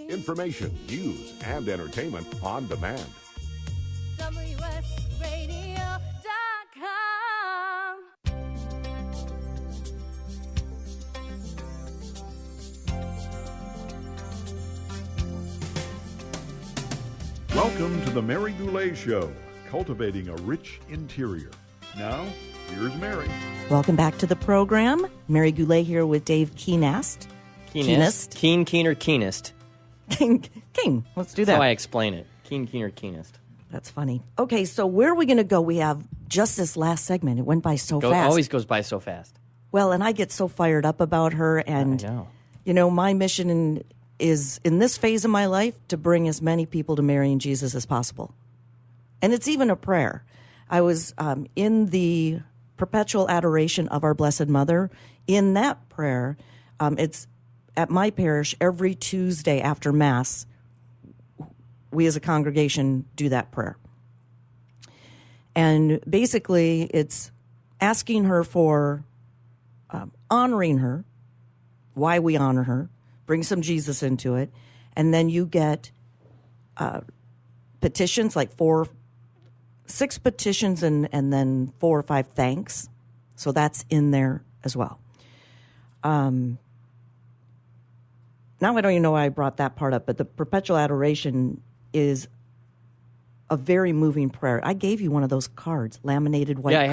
Information, news, and entertainment on demand. WSRadio.com. Welcome to the Mary Goulet Show, cultivating a rich interior. Now, here's Mary. Welcome back to the program. Mary Goulet here with Dave Keenast. Keenest? Keen or keenest? Keen. Let's do that. That's how I explain it. Keen or keenest. That's funny. Okay, so where are we going to go? We have just this last segment. It went by so fast. It always goes by so fast. Well, and I get so fired up about her. And, I know. You know, my mission is in this phase of my life to bring as many people to marrying Jesus as possible. And it's even a prayer. I was in the perpetual adoration of our Blessed Mother. In that prayer, it's at my parish every Tuesday after Mass, we as a congregation do that prayer. And basically, it's asking her for honoring her, why we honor her, bring some Jesus into it, and then you get petitions, like 6 petitions and then 4 or 5 thanks. So that's in there as well. Now I don't even know why I brought that part up, but the perpetual adoration is a very moving prayer. I gave you one of those cards, laminated white card. Yeah,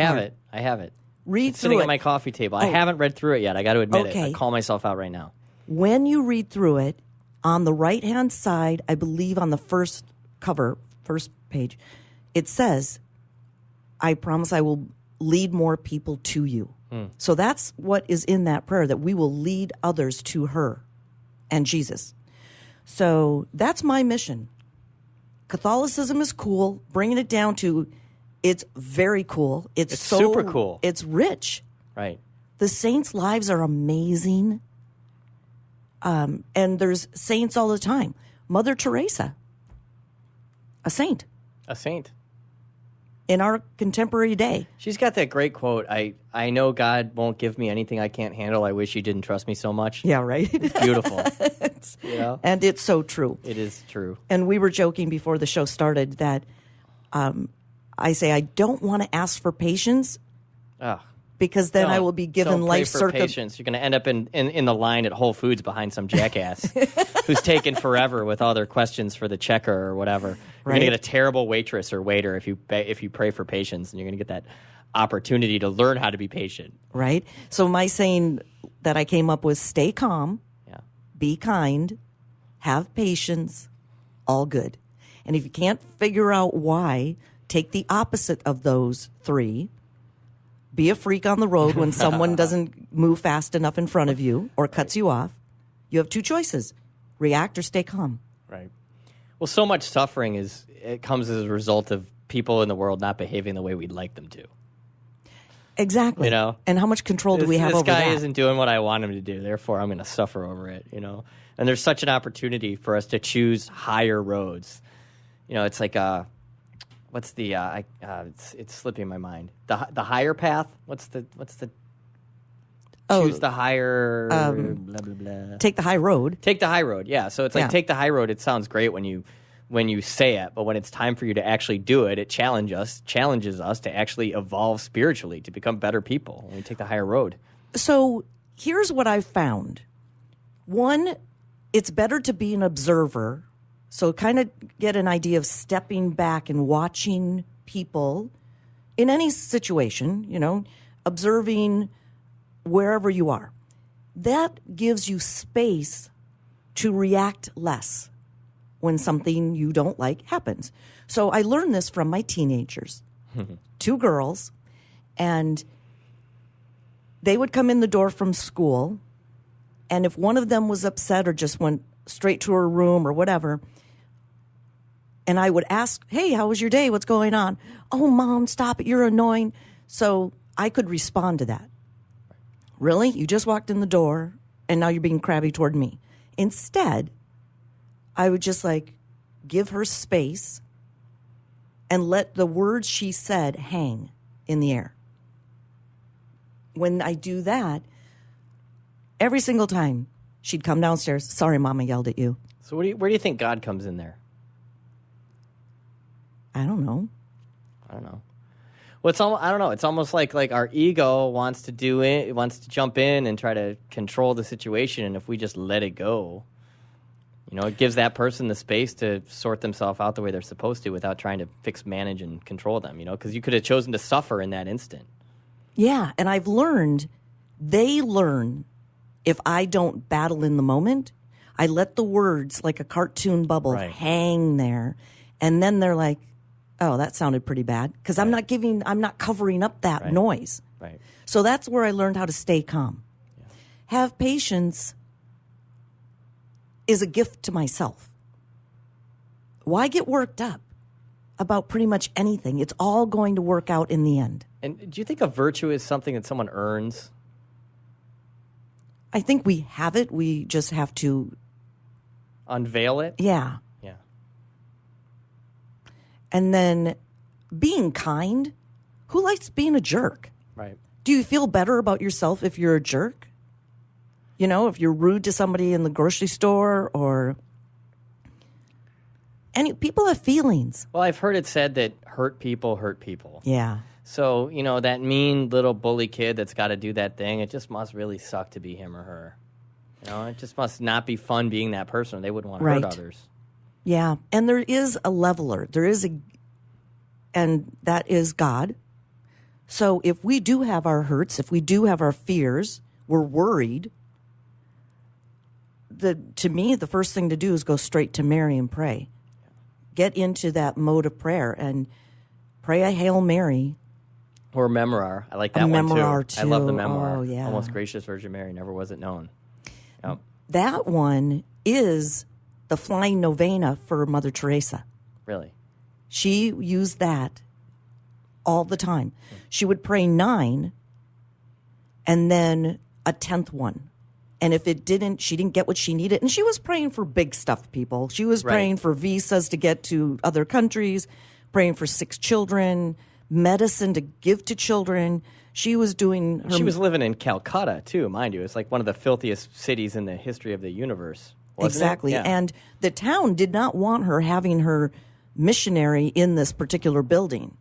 I have it. Read it's through sitting it. at my coffee table. I haven't read through it yet. I got to admit it. Okay. I call myself out right now. When you read through it, on the right-hand side, I believe on the first page, it says, I promise I will lead more people to you. So that's what is in that prayer, that we will lead others to her and Jesus. So that's my mission. Catholicism is cool. Bringing it down to, it's very cool. It's so super cool. It's rich. Right. The saints' lives are amazing. And there's saints all the time. Mother Teresa, a saint. A saint. In our contemporary day. She's got that great quote, I know God won't give me anything I can't handle. I wish he didn't trust me so much. Yeah, right? It's beautiful. You know? And it's so true. It is true. And we were joking before the show started that I say I don't want to ask for patience because then I will be given life circa. Patience. You're going to end up in the line at Whole Foods behind some jackass who's taken forever with all their questions for the checker or whatever. You're going to get a terrible waitress or waiter if you pray for patience, and you're going to get that opportunity to learn how to be patient. Right. So my saying that I came up with: stay calm, be kind, have patience, all good. And if you can't figure out why, take the opposite of those 3. Be a freak on the road when someone doesn't move fast enough in front of you or cuts you off. You have 2 choices: react or stay calm. Right. Well, so much suffering comes as a result of people in the world not behaving the way we'd like them to. Exactly. You know? And how much control do we have over that? This guy isn't doing what I want him to do, therefore I'm going to suffer over it, you know? And there's such an opportunity for us to choose higher roads. You know, it's like it's slipping my mind. The higher path. What's the choose the higher blah blah blah. Take the high road. Take the high road. Yeah. So it's like take the high road. It sounds great when you say it, but when it's time for you to actually do it, it challenges us to actually evolve spiritually, to become better people when we take the higher road. So here's what I've found. One, it's better to be an observer. So kind of get an idea of stepping back and watching people in any situation, you know, observing wherever you are. That gives you space to react less when something you don't like happens. So I learned this from my teenagers, 2 girls, and they would come in the door from school, and if one of them was upset or just went straight to her room or whatever, and I would ask, hey, how was your day? What's going on? Oh, Mom, stop it. You're annoying. So I could respond to that. Really? You just walked in the door, and now you're being crabby toward me. Instead, I would just give her space and let the words she said hang in the air. When I do that, every single time she'd come downstairs, sorry, Mama yelled at you. So where do you think God comes in there? I don't know. I don't know. Well, I don't know. It's almost like our ego wants to do it, wants to jump in and try to control the situation, and if we just let it go, it gives that person the space to sort themselves out the way they're supposed to without trying to fix, manage, and control them. Because you could have chosen to suffer in that instant. Yeah, and I've learned they learn if I don't battle in the moment. I let the words like a cartoon bubble hang there, and then they're like, oh, that sounded pretty bad, because I'm not covering up that noise. Right. So that's where I learned how to stay calm. Yeah. Have patience is a gift to myself. Why get worked up about pretty much anything? It's all going to work out in the end. And do you think a virtue is something that someone earns? I think we have it. We just have to unveil it. Yeah. Yeah. And then being kind. Who likes being a jerk? Right. Do you feel better about yourself if you're a jerk? If you're rude to somebody in the grocery store or people have feelings. Well, I've heard it said that hurt people hurt people. Yeah. So, that mean little bully kid that's got to do that thing, it just must really suck to be him or her. It just must not be fun being that person. They wouldn't want to hurt others. Yeah. And there is a leveler. And that is God. So if we do have our hurts, if we do have our fears, we're worried, to me, the first thing to do is go straight to Mary and pray. Get into that mode of prayer and pray a Hail Mary. Or Memorar. I like that one Memorar too. I love the Memorar. Oh, yeah. Almost Gracious Virgin Mary, never was it known. Yep. That one is the flying novena for Mother Teresa. Really? She used that all the time. She would pray 9 and then a 10th one. And if she didn't get what she needed. And she was praying for big stuff, people. She was praying for visas to get to other countries, praying for sick children, medicine to give to children. She was doing her... She was living in Calcutta, too, mind you. It's like one of the filthiest cities in the history of the universe. Exactly. Yeah. And the town did not want her having her missionary in this particular building.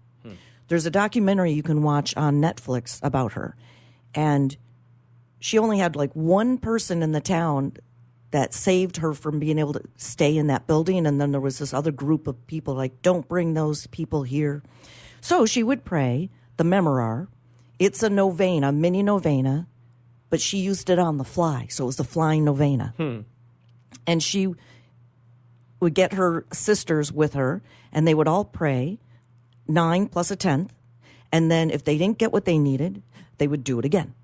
There's a documentary you can watch on Netflix about her. And she only had like one person in the town that saved her from being able to stay in that building. And then there was this other group of people like, don't bring those people here. So she would pray the Memorar. It's a novena, a mini novena, but she used it on the fly. So it was the flying novena. And she would get her sisters with her, and they would all pray 9 plus a 10th. And then if they didn't get what they needed, they would do it again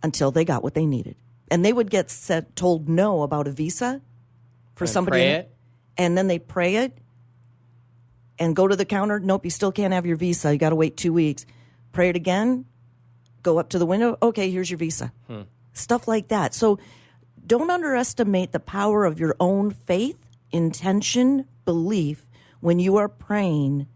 until they got what they needed. And they would get told no about a visa for somebody. Pray it? And then they pray it and go to the counter. Nope, you still can't have your visa. You got to wait 2 weeks. Pray it again. Go up to the window. Okay, here's your visa. Stuff like that. So don't underestimate the power of your own faith, intention, belief when you are praying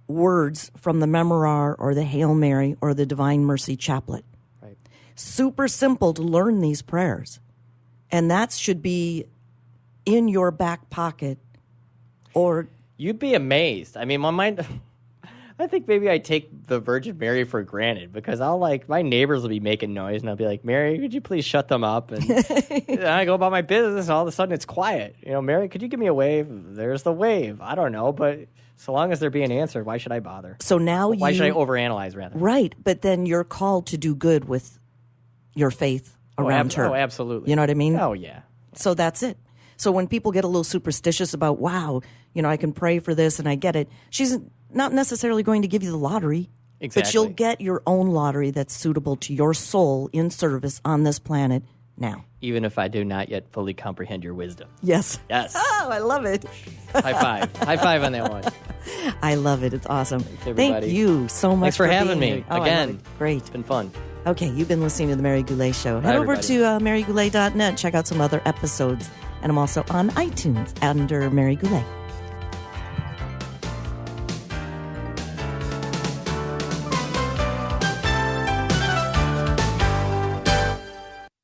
words from the Memorar or the Hail Mary or the Divine Mercy Chaplet. Right. Super simple to learn these prayers. And that should be in your back pocket. Or you'd be amazed. I mean, my mind... I think maybe I take the Virgin Mary for granted because my neighbors will be making noise and I'll be like, Mary, could you please shut them up? And I go about my business and all of a sudden it's quiet. Mary, could you give me a wave? There's the wave. I don't know, but so long as they're being answered, why should I bother? So now why should I overanalyze rather? Right, but then you're called to do good with your faith around her. Oh, absolutely. You know what I mean? Oh, yeah. So that's it. So when people get a little superstitious about, wow, I can pray for this and I get it, she's not necessarily going to give you the lottery. Exactly. But you'll get your own lottery that's suitable to your soul in service on this planet now. Even if I do not yet fully comprehend your wisdom. Yes. Yes. Oh, I love it. High five. High five on that one. I love it. It's awesome. Thank you so much Thanks for having being me. here. Oh, Again. Great. It's been fun. Okay, you've been listening to The Mary Goulet Show. Head Bye, over everybody. to marygoulet.net. Check out some other episodes. And I'm also on iTunes under Mary Goulet.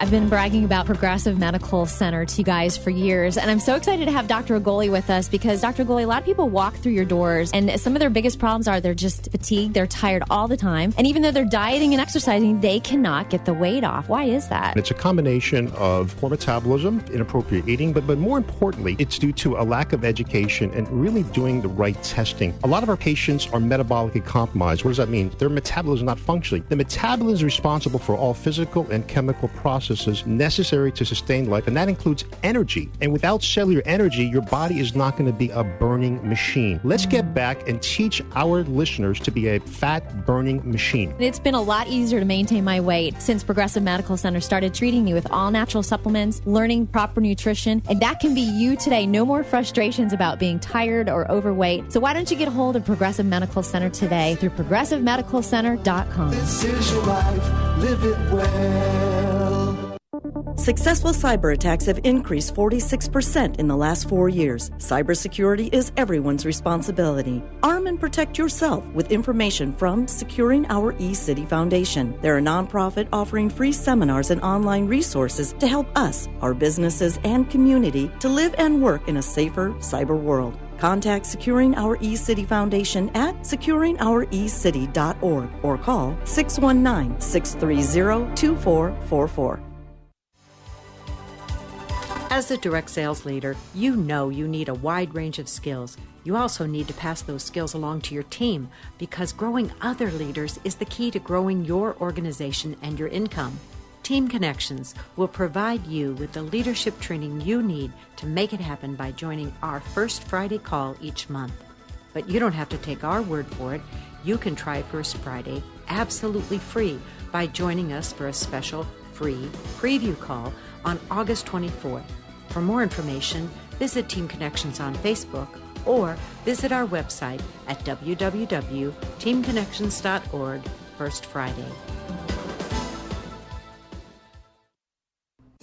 I've been bragging about Progressive Medical Center to you guys for years, and I'm so excited to have Dr. Agoli with us because, Dr. Agoli, a lot of people walk through your doors, and some of their biggest problems are they're just fatigued, they're tired all the time, and even though they're dieting and exercising, they cannot get the weight off. Why is that? It's a combination of poor metabolism, inappropriate eating, but more importantly, it's due to a lack of education and really doing the right testing. A lot of our patients are metabolically compromised. What does that mean? Their metabolism is not functioning. The metabolism is responsible for all physical and chemical processes necessary to sustain life, and that includes energy. And without cellular energy, your body is not going to be a burning machine. Let's get back and teach our listeners to be a fat-burning machine. It's been a lot easier to maintain my weight since Progressive Medical Center started treating me with all-natural supplements, learning proper nutrition, and that can be you today. No more frustrations about being tired or overweight. So why don't you get a hold of Progressive Medical Center today through progressivemedicalcenter.com. This is your life, live it well. Successful cyber attacks have increased 46% in the last 4 years. Cybersecurity is everyone's responsibility. Arm and protect yourself with information from Securing Our eCity Foundation. They're a nonprofit offering free seminars and online resources to help us, our businesses, and community to live and work in a safer cyber world. Contact Securing Our eCity Foundation at securingourecity.org or call 619-630-2444. As a direct sales leader, you know you need a wide range of skills. You also need to pass those skills along to your team because growing other leaders is the key to growing your organization and your income. Team Connections will provide you with the leadership training you need to make it happen by joining our first Friday call each month. But you don't have to take our word for it. You can try First Friday absolutely free by joining us for a special free preview call on August 24th. For more information, visit Team Connections on Facebook or visit our website at www.teamconnections.org First Friday.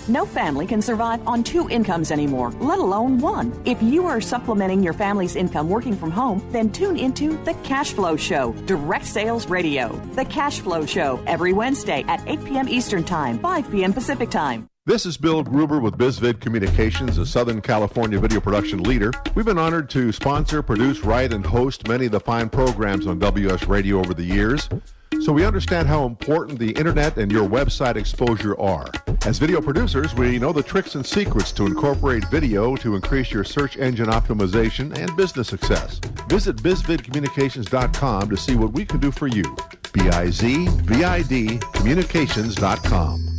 No family can survive on 2 incomes anymore, let alone 1. If you are supplementing your family's income working from home, then tune into The Cash Flow Show, Direct Sales Radio. The Cash Flow Show, every Wednesday at 8 p.m. Eastern Time, 5 p.m. Pacific Time. This is Bill Gruber with BizVid Communications, a Southern California video production leader. We've been honored to sponsor, produce, write, and host many of the fine programs on WS Radio over the years. So we understand how important the internet and your website exposure are. As video producers, we know the tricks and secrets to incorporate video to increase your search engine optimization and business success. Visit bizvidcommunications.com to see what we can do for you. BIZVID communications.com.